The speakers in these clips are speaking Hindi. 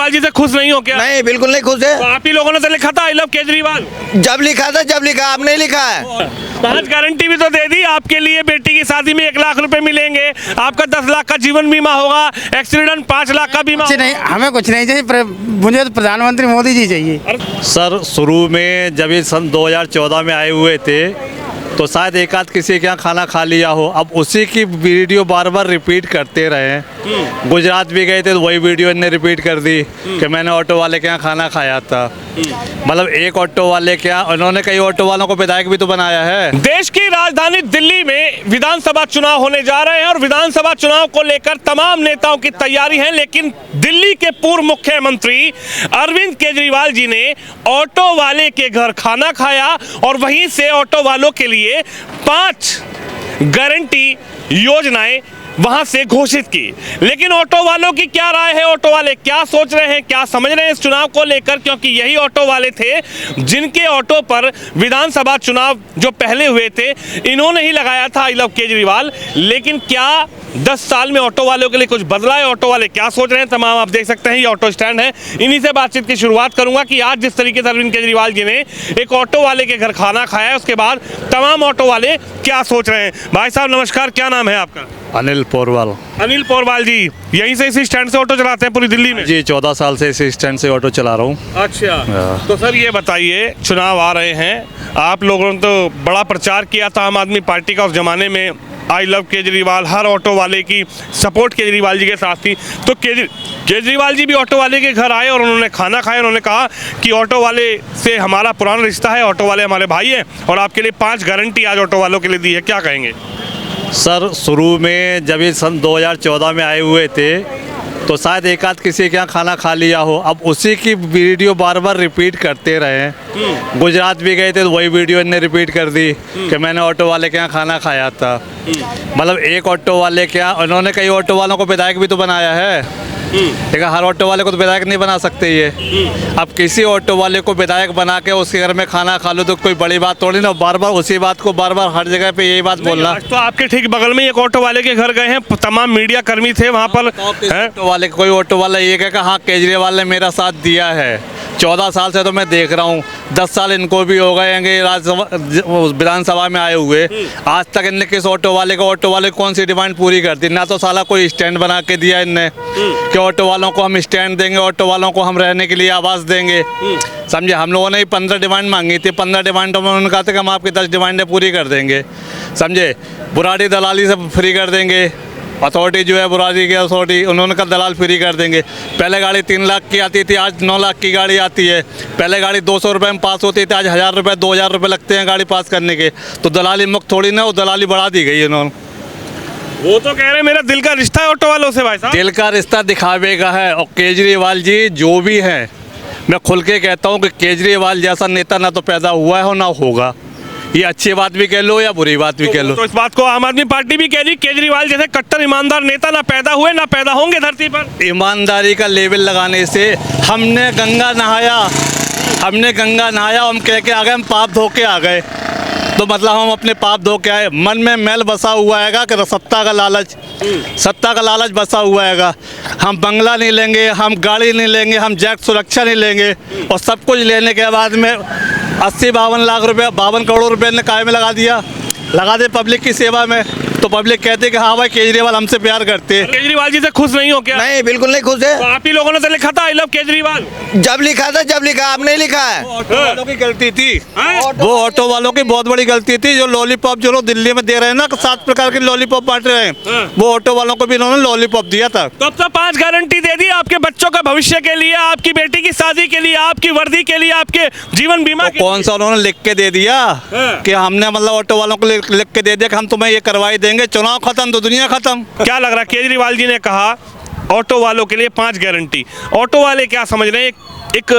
केजरीवाल जी से खुश नहीं हो क्या? नहीं, बिल्कुल नहीं खुश है। तो आप ही लोगों ने तो लिखा था आई लव केजरीवाल। जब लिखा था, जब लिखा, आपने लिखा है। 5 गारंटी भी तो दे दी आपके लिए, बेटी की शादी में 1 लाख रुपए मिलेंगे, आपका 10 लाख का जीवन बीमा होगा, एक्सीडेंट 5 लाख का बीमा कुछ नहीं, हमें कुछ नहीं चाहिए, मुझे तो प्रधानमंत्री मोदी जी चाहिए। सर शुरू में जब ये सन 2014 में आए हुए थे तो शायद एक आध किसी के यहाँ खाना खा लिया हो, अब उसी की वीडियो बार बार रिपीट करते रहे। गुजरात भी गए थे तो वही वीडियो इन्हें रिपीट कर दी कि मैंने ऑटो वाले के यहाँ खाना खाया था। मतलब एक ऑटो वाले के यहाँ उन्होंने कई ऑटो वालों को विधायक भी तो बनाया है। देश की राजधानी दिल्ली में विधानसभा चुनाव होने जा रहे हैं और विधानसभा चुनाव को लेकर तमाम नेताओं की तैयारी है, लेकिन दिल्ली के पूर्व मुख्यमंत्री अरविंद केजरीवाल जी ने ऑटो वाले के घर खाना खाया और वहीं से ऑटो वालों के लिए 5 गारंटी योजनाएं वहां से घोषित की। लेकिन ऑटो वालों की क्या राय है, ऑटो वाले क्या सोच रहे हैं, क्या समझ रहे हैं इस चुनाव को लेकर, क्योंकि यही ऑटो वाले थे जिनके ऑटो पर विधानसभा चुनाव जो पहले हुए थे इन्होंने ही लगाया था आई लव केजरीवाल। लेकिन क्या 10 साल में ऑटो वालों के लिए कुछ बदला है, ऑटो वाले क्या सोच रहे हैं, तमाम आप देख सकते हैं ये ऑटो स्टैंड है। इन्हीं से बातचीत की शुरुआत करूंगा कि आज जिस तरीके से अरविंद केजरीवाल जी ने एक ऑटो वाले के घर खाना खाया है, उसके बाद तमाम ऑटो वाले क्या सोच रहे हैं। भाई साहब नमस्कार, क्या नाम है आपका? अनिल पोरवाल। अनिल पोरवाल जी, यहीं से इसी स्टैंड से ऑटो चलाते हैं पूरी दिल्ली में? जी 14 साल से इसी स्टैंड से ऑटो चला रहा हूँ। अच्छा, तो सर ये बताइए, चुनाव आ रहे हैं, आप लोगों ने तो बड़ा प्रचार किया था आम आदमी पार्टी का उस जमाने में, आई लव केजरीवाल, हर ऑटो वाले की सपोर्ट केजरीवाल जी के साथ थी। तो केजरीवाल जी भी ऑटो वाले के घर आए और उन्होंने खाना खाया, उन्होंने कहा कि ऑटो वाले से हमारा पुराना रिश्ता है, ऑटो वाले हमारे भाई हैं और आपके लिए 5 गारंटी आज ऑटो वालों के लिए दी है, क्या कहेंगे? सर शुरू में जब ये सन 2014 में आए हुए थे तो शायद एक आध किसी के यहाँ खाना खा लिया हो, अब उसी की वीडियो बार बार रिपीट करते रहे। गुजरात भी गए थे तो वही वीडियो इन्हें रिपीट कर दी कि मैंने ऑटो वाले के यहाँ खाना खाया था। मतलब एक ऑटो वाले के यहाँ उन्होंने कई ऑटो वालों को विधायक भी तो बनाया है, लेकिन हर ऑटो वाले को तो विधायक नहीं बना सकते ये। अब किसी ऑटो वाले को विधायक बना के उसके घर में खाना खा लो तो कोई बड़ी बात थोड़ी ना, बार बार उसी बात को बार बार हर जगह पे यही बात बोलना। तो आपके ठीक बगल में एक ऑटो वाले के घर गए हैं, तमाम मीडिया कर्मी थे वहाँ पर। ऑटो वाले कोई ऑटो वाला ये कहेगा हाँ केजरीवाल ने मेरा साथ दिया है, 14 साल से तो मैं देख रहा हूँ, 10 साल इनको भी हो गए हैं विधानसभा में आए हुए, आज तक इनने किस ऑटो वाले को कौन सी डिमांड पूरी कर दी? ना तो साला कोई स्टैंड बना के दिया इनने कि ऑटो वालों को हम स्टैंड देंगे, ऑटो वालों को हम रहने के लिए आवास देंगे। समझे, हम लोगों ने 15 डिमांड मांगी थी, 15 डिमांडों में उन्होंने कहा था कि हम आपकी 10 डिमांडें पूरी कर देंगे। समझे, बुराड़ी दलाली से फ्री कर देंगे, अथॉरिटी जो है बुराड़ी की अथॉरिटी, उन्होंने कहा दलाल फ्री कर देंगे। पहले गाड़ी 3 लाख की आती थी, आज 9 लाख की गाड़ी आती है। पहले गाड़ी 200 रुपये में पास होती थी, आज 1000 रुपये 2000 रुपये लगते हैं गाड़ी पास करने के। तो दलाली मुक्त थोड़ी ना, वो दलाली बढ़ा दी गई इन्होंने। वो तो कह रहे हैं मेरा दिल का रिश्ता है ऑटो वालों से। भाई साहब दिल का रिश्ता दिखावे का है, और केजरीवाल जी जो भी हैं, मैं खुल के कहता हूँ कि केजरीवाल जैसा नेता ना तो पैदा हुआ है और ना होगा। ये अच्छी बात भी कह लो या बुरी बात भी कह लो। तो इस बात को आम आदमी पार्टी भी कह रही, केजरीवाल जैसे कट्टर ईमानदार नेता ना पैदा हुए ना पैदा होंगे धरती पर। ईमानदारी का लेवल लगाने से हमने गंगा नहाया, हम कह के आ गए, हम पाप धो के आ गए, तो मतलब हम अपने पाप धो के आए। मन में मैल बसा हुआ है कि सत्ता का लालच बसा हुआ है। हम बंगला नहीं लेंगे, हम गाड़ी नहीं लेंगे, हम जैक सुरक्षा नहीं लेंगे, और सब कुछ लेने के बाद में 80-52 लाख रुपए, 52 करोड़ रुपए ने काय में लगा दे पब्लिक की सेवा में। तो पब्लिक कहते कि हाँ भाई केजरीवाल हमसे प्यार करते हैं। केजरीवाल जी से खुश नहीं हो क्या? नहीं, बिल्कुल नहीं खुश है। तो आप ही लोगों ने तो लिखा था आई लव केजरीवाल। जब लिखा था, जब लिखा, आपने लिखा है। ऑटो वालों की गलती थी, वो ऑटो वालों की बहुत बड़ी गलती थी। जो लॉलीपॉप जो लोग दिल्ली में दे रहे हैं ना, 7 प्रकार के लॉलीपॉप बांट रहे हैं, वो ऑटो वालों को भी इन्होंने लॉलीपॉप दिया था। तो अब तो 5 गारंटी दे दी आपके बच्चों का भविष्य के लिए, आपकी बेटी की शादी के लिए, आपकी वर्दी के लिए, आपके जीवन बीमा के कौन सा उन्होंने लिख के दे दिया कि हमने मतलब ऑटो वालों को लिख के दे दिया कि हम तुम्हें ये करवाई देंगे, चुनाव खत्म तो दुनिया खत्म। क्या लग रहा है, केजरीवाल जी ने कहा ऑटो वालों के लिए 5 गारंटी, ऑटो वाले क्या समझ रहे हैं? एक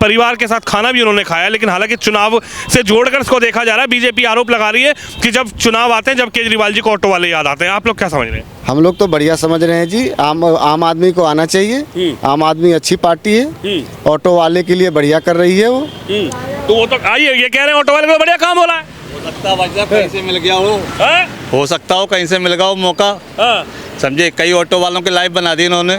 परिवार के साथ खाना भी उन्होंने खाया, लेकिन हालांकि चुनाव से जोड़कर इसको देखा जा रहा है। बीजेपी आरोप लगा रही है कि जब चुनाव आते हैं, जब केजरीवाल जी को ऑटो वाले याद आते हैं। आप लोग क्या समझ रहे हैं? हम लोग तो बढ़िया समझ रहे हैं जी, आम आदमी को आना चाहिए। आम आदमी अच्छी पार्टी है, ऑटो वाले के लिए बढ़िया कर रही है वो। तो वो तो आइए ये कह रहे हैं ऑटो वाले को बढ़िया काम हो रहा है। हो सकता है कहीं से मिल गया हो सकता हो कहीं से मिल गया हो मौका। समझे, कई ऑटो वालों के लाइव बना दी इन्होंने।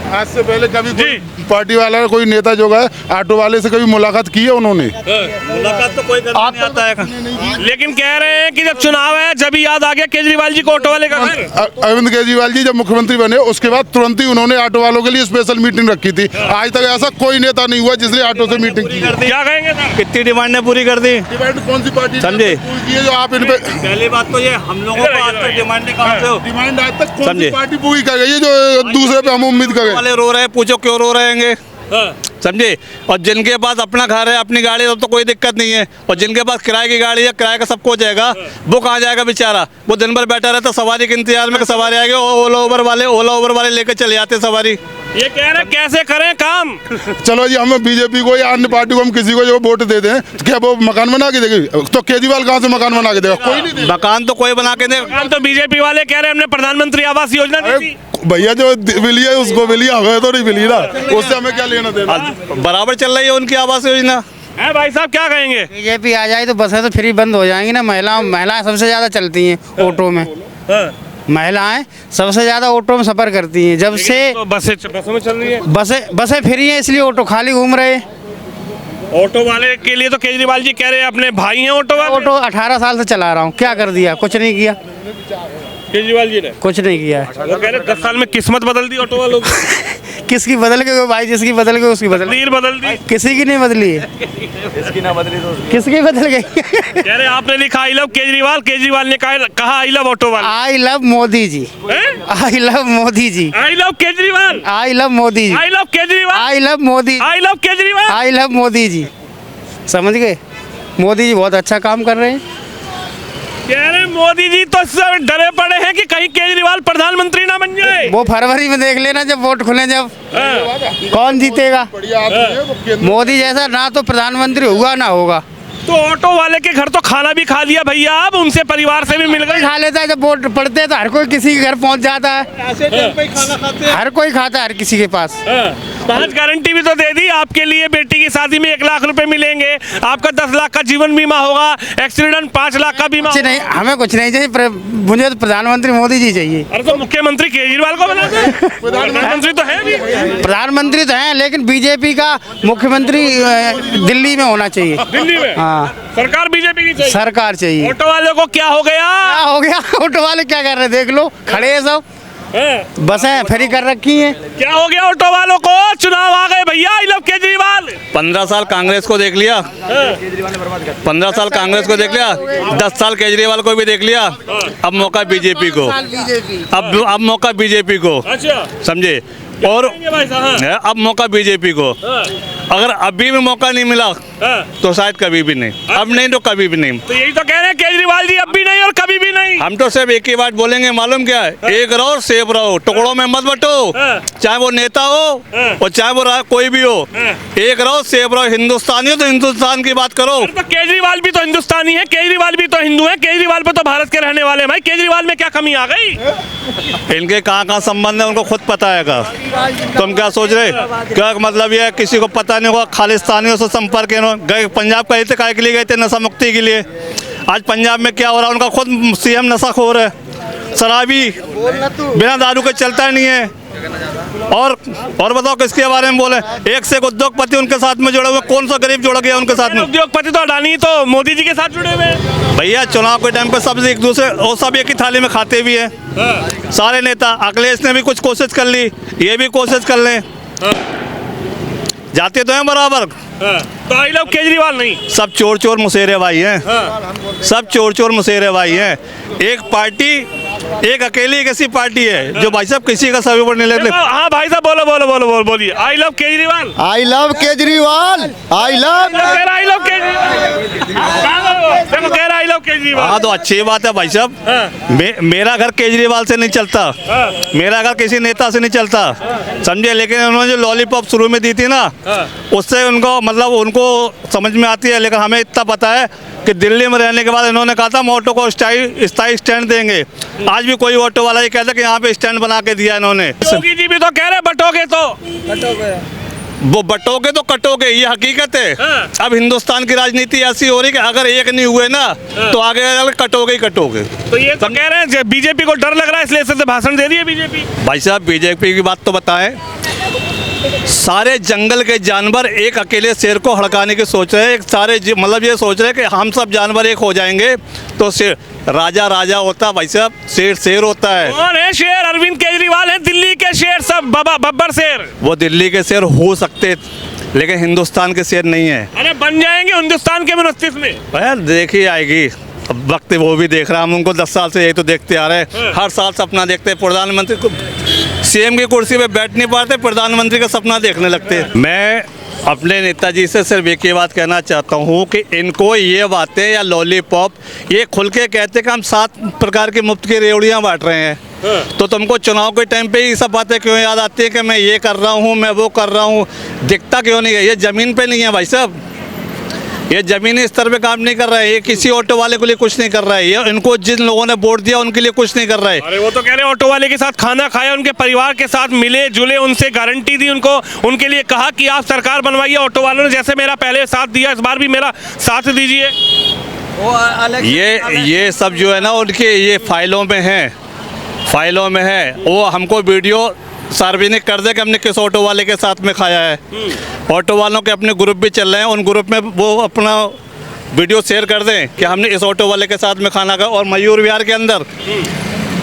आज से पहले कभी जी। कोई पार्टी वाला कोई नेता जो है ऑटो वाले से कभी मुलाकात की है उन्होंने? मुलाकात तो कोई करने नहीं आता है। लेकिन कह रहे हैं कि जब चुनाव है जब ही याद आ गया केजरीवाल जी को ऑटो वाले का घर। अरविंद केजरीवाल जी जब मुख्यमंत्री बने उसके बाद तुरंत ही उन्होंने ऑटो वालों के लिए स्पेशल मीटिंग रखी थी। आज तक ऐसा कोई नेता नहीं हुआ जिसने ऑटो से मीटिंग की है। क्या कहेंगे सर? कितनी डिमांडें पूरी कर दी? डिमांड कौन सी पार्टी ने समझे? पूरी की है जो आप इन पे पहली बात तो ये हम लोगों को आज तक डिमांडें कहाँ से हो? डिमांड आज तक कौन सी समझे? पार्टी पूरी कर गई है जो दूसरे पे हम उम्मीद करें? वाले रो रहे हैं, पूछो क्यों रो रहेंगे? समझे? और जिनके पास अपना घर है अपनी गाड़ी है तो कोई दिक्कत नहीं है, और जिनके पास किराए की गाड़ी है किराए का सबको हो जाएगा, वो कहाँ जाएगा बेचारा? वो दिन भर बैठा रहता सवारी के इंतजार में कि सवारी आएगी। ओला उबर वाले लेकर चले जाते सवारी। ये कह रहे हैं कैसे करें काम? चलो जी हम बीजेपी को या अन्य पार्टी को हम किसी को जो वोट दे दें तो क्या वो मकान बना के देगी? तो केजरीवाल कहाँ से मकान बना के देगा? कोई नहीं देगा। मकान तो कोई बना के दे। काम तो बीजेपी वाले कह रहे हैं हमने प्रधानमंत्री आवास योजना दी थी। भैया जो मिली है उसको मिली, हमें तो नहीं मिली ना, उससे हमें क्या लेना देना? बराबर चल रही है उनकी आवास योजना। है भाई साहब क्या कहेंगे? बीजेपी आ जाए तो बसें तो फ्री बंद हो जाएंगी ना। महिलाएं सबसे ज़्यादा चलती हैं ऑटो में। महिलाएं सबसे ज़्यादा ऑटो में सफ़र करती हैं। जब से तो बसों में चल रही है। बसें फ्री हैं इसलिए ऑटो खाली घूम रहे हैं। ऑटो वाले के लिए तो केजरीवाल जी कह रहे हैं अपने भाई हैं ऑटो वाले। ऑटो 18 साल से चला रहा हूँ, क्या कर दिया? कुछ नहीं किया, केजरीवाल जी ने कुछ नहीं किया है। वो कह रहे 10 साल में किस्मत बदल दी ऑटो वालों की। किसकी बदल गई भाई? जिसकी बदल गई उसकी बदल गई। तकदीर बदल दी। किसी की नहीं बदली है। किसकी बदल गई? कह रहे आपने लिखा आई लव केजरीवाल, केजरीवाल ने कहा आई लव ऑटो वाले। I love Modi ji. I love Modi ji. I love Kejriwal. I love Modi ji. I love Kejriwal. I love Modi. I love Kejriwal. I love Modi ji. समझ गए? मोदी जी बहुत अच्छा काम कर रहे हैं। कह रहे मोदी जी तो इससे डरे पड़े हैं कि कहीं केजरीवाल प्रधानमंत्री ना बन जाए। वो फरवरी में देख लेना जब वोट खुले, जब हाँ। कौन जीतेगा। बढ़िया आदमी है वो केंद्र- मोदी जैसा ना तो प्रधानमंत्री हुआ ना होगा। तो ऑटो वाले के घर तो खाना भी खा लिया भैया, आप उनसे परिवार से भी मिल गए। खा लेता है, जब वोट पड़ते हैं तो हर कोई किसी के घर पहुंच जाता है। हर कोई खाता है हर किसी के पास। 5 गारंटी भी तो दे दी आपके लिए। बेटी की शादी में 1 लाख रुपए मिलेंगे, आपका 10 लाख का जीवन बीमा होगा, एक्सीडेंट 5 लाख का बीमा। कुछ नहीं, हमें कुछ नहीं चाहिए। मुझे तो प्रधानमंत्री मोदी जी चाहिए। अरे तो मुख्यमंत्री केजरीवाल को बना दो। प्रधानमंत्री तो है भी। प्रधानमंत्री तो हैं लेकिन बीजेपी का मुख्यमंत्री दिल्ली में होना चाहिए। दिल्ली में हाँ, सरकार बीजेपी की चाहिए। सरकार चाहिए। ऑटो वालों को क्या हो गया? क्या हो गया? ऑटो वाले क्या कर रहे हैं? देख लो, खड़े हैं सब। बसें फ्री कर रखी हैं। क्या हो गया ऑटो वालों को? चुनाव आ गए भैया, आई लव केजरीवाल। 15 साल कांग्रेस को देख लिया, 15 साल कांग्रेस को देख लिया, 10 साल केजरीवाल को भी देख लिया। अब मौका बीजेपी को, अब मौका बीजेपी को। अच्छा समझे? और भाई साहब। है, अब मौका बीजेपी को। अगर अभी भी मौका नहीं मिला तो शायद कभी भी नहीं। अब नहीं तो कभी भी नहीं। तो यही तो कह रहे हैं केजरीवाल जी, अब भी नहीं और कभी भी नहीं। हम तो सिर्फ एक ही बात बोलेंगे, मालूम क्या है? एक रहो सेफ रहो, टुकड़ों में मत बटो। चाहे वो नेता हो और चाहे वो कोई भी हो, एक रहो सेफ रहो। हिंदुस्तानी हो तो हिंदुस्तान की बात करो। तो केजरीवाल भी तो हिंदुस्तानी है, केजरीवाल भी तो हिंदू है, केजरीवाल पे तो भारत के रहने वाले हैं भाई। केजरीवाल में क्या कमी आ गई? इनके कहाँ संबंध है उनको खुद पता है। तुम क्या सोच रहे? क्या मतलब ये है किसी को पता नहीं होगा? खालिस्तानियों से संपर्क गए पंजाब का काय के लिए गए थे, नशा मुक्ति के लिए। आज पंजाब में क्या हो रहा है? उनका खुद सीएम नशाखोर है, शराबी, बिना दारू के चलता नहीं है। और बताओ किसके बारे में बोले? एक से एक उद्योगपति उनके साथ में जुड़े हुए। कौन सा गरीब जुड़ गया उनके साथ में? उद्योगपति तो अडानी तो मोदी जी के साथ जुड़े हुए हैं। भैया चुनाव के टाइम पे सब एक दूसरे और सब एक ही थाली में खाते भी है सारे नेता। अखिलेश ने भी कुछ कोशिश कर ली, ये भी कोशिश कर लें, जाते तो हैं बराबर। तो आई लव केजरीवाल नहीं। सब चोर चोर मुसेरे भाई हैं। सब चोर चोर मुसेरे भाई हैं। एक पार्टी, एक अकेली एक ऐसी पार्टी है जो भाई साहब किसी का सभी नहीं लेते। हाँ भाई साहब बोलिए। आई love Kejriwal. I love Kejriwal. I love I love Kejriwal. हाँ तो अच्छी बात है भाई साहब। मेरा घर केजरीवाल से नहीं चलता, मेरा घर किसी नेता से नहीं चलता, समझे? लेकिन उन्होंने जो लॉलीपॉप शुरू में दी थी ना, उससे उनको मतलब उनको समझ में आती है। लेकिन हमें इतना पता है कि दिल्ली में रहने के बाद इन्होंने कहा था हम ऑटो को स्थायी स्टैंड देंगे। आज भी कोई ऑटो वाला ये कहता है कि यहाँ पे स्टैंड बना के दिया इन्होंने। योगी जी भी तो कह रहे बटोगे तो वो बटोगे तो कटोगे, ये हकीकत है। हाँ। अब हिंदुस्तान की राजनीति ऐसी हो रही कि अगर एक नहीं हुए ना तो आगे कटोगे ही कटोगे। तो ये तो कह रहे हैं बीजेपी को डर लग रहा है इसलिए ऐसे भाषण दे रही है बीजेपी। भाई साहब बीजेपी की बात तो बताएं, सारे जंगल के जानवर एक अकेले शेर को हड़काने की सोच रहे हैं। सारे मतलब ये सोच रहे हैं कि हम सब जानवर एक हो जाएंगे तो शेर राजा राजा होता, भाई साहब शेर शेर होता है। कौन है शेर? अरविंद केजरीवाल है दिल्ली के शेर, सब बब्बर शेर। वो दिल्ली के शेर हो सकते लेकिन हिंदुस्तान के शेर नहीं है। अरे बन जाएंगे हिंदुस्तान के मस्तिष्क में। यार देखी आएगी, अब वक्त वो भी देख रहा है। हम उनको 10 साल से यही तो देखते आ रहे हैं, हर साल सपना देखते हैं। प्रधानमंत्री को सीएम की कुर्सी पे बैठ नहीं पाते, प्रधानमंत्री का सपना देखने लगते हैं। मैं अपने नेताजी से सिर्फ एक ही बात कहना चाहता हूँ कि इनको ये बातें या लॉलीपॉप ये खुल के कहते कि हम 7 प्रकार की मुफ्त की रेवड़ियाँ बांट रहे हैं, तो तुमको चुनाव के टाइम पे ये सब बातें क्यों याद आती है कि मैं ये कर रहा हूँ, मैं वो कर रहा हूँ? दिखता क्यों नहीं है? ये ज़मीन पे नहीं है भाई साहब, ये ज़मीनी स्तर पे काम नहीं कर रहा है। ये किसी ऑटो वाले के लिए कुछ नहीं कर रहा है, ये इनको जिन लोगों ने वोट दिया उनके लिए कुछ नहीं कर रहा है। अरे वो तो कह रहे हैं ऑटो वाले के साथ खाना खाया, उनके परिवार के साथ मिले जुले, उनसे गारंटी दी उनको, उनके लिए कहा कि आप सरकार बनवाइए। ऑटो वालों ने जैसे मेरा पहले साथ दिया इस बार भी मेरा साथ दीजिए। ये सब जो है ना उनके ये फाइलों में है। वो हमको वीडियो सार्वजनिक कर दे कि हमने किस ऑटो वाले के साथ में खाया है। ऑटो वालों के अपने ग्रुप भी चल रहे हैं, उन ग्रुप में वो अपना वीडियो शेयर कर दें कि हमने इस ऑटो वाले के साथ में खाना खाया। और मयूर विहार के अंदर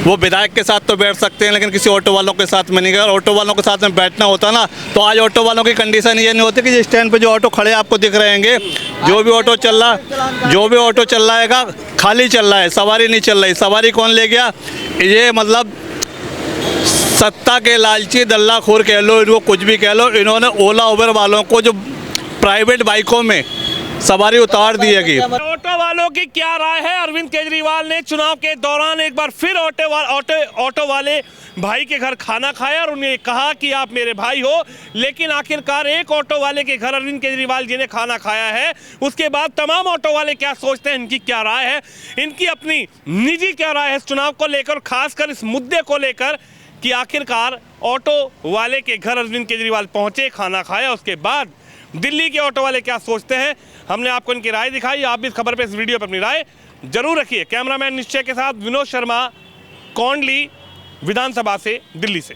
वो विधायक के साथ तो बैठ सकते हैं लेकिन किसी ऑटो वालों के साथ में नहीं गया। ऑटो वालों के साथ में बैठना होता ना तो आज ऑटो वालों की कंडीशन ये नहीं होती कि जिस स्टैंड पे जो ऑटो खड़े आपको दिख रहे हैं, जो भी ऑटो चल रहा है खाली चल रहा है, सवारी नहीं चल रही। सवारी कौन ले गया? ये मतलब सत्ता के लालची दल्लाखोर कह लो, इनको कुछ भी कह लो, इन्होंने ओला उबर वालों को जो प्राइवेट बाइकों में सवारी उतार दी है। ऑटो वालों की क्या राय है? अरविंद केजरीवाल ने चुनाव के दौरान एक बार फिर ऑटो वाले भाई के घर खाना खाया और उन्हें कहा कि आप मेरे भाई हो। लेकिन आखिरकार एक ऑटो वाले के घर अरविंद केजरीवाल जी ने खाना खाया है, उसके बाद तमाम ऑटो वाले क्या सोचते हैं, इनकी क्या राय है, इनकी अपनी निजी क्या राय है इस चुनाव को लेकर, खासकर इस मुद्दे को लेकर कि आखिरकार ऑटो वाले के घर अरविंद केजरीवाल पहुंचे, खाना खाया, उसके बाद दिल्ली के ऑटो वाले क्या सोचते हैं, हमने आपको इनकी राय दिखाई। आप भी इस खबर पे, इस वीडियो पे अपनी राय जरूर रखिए। कैमरामैन निश्चय के साथ विनोद शर्मा, कोंडली, विधानसभा से, दिल्ली से।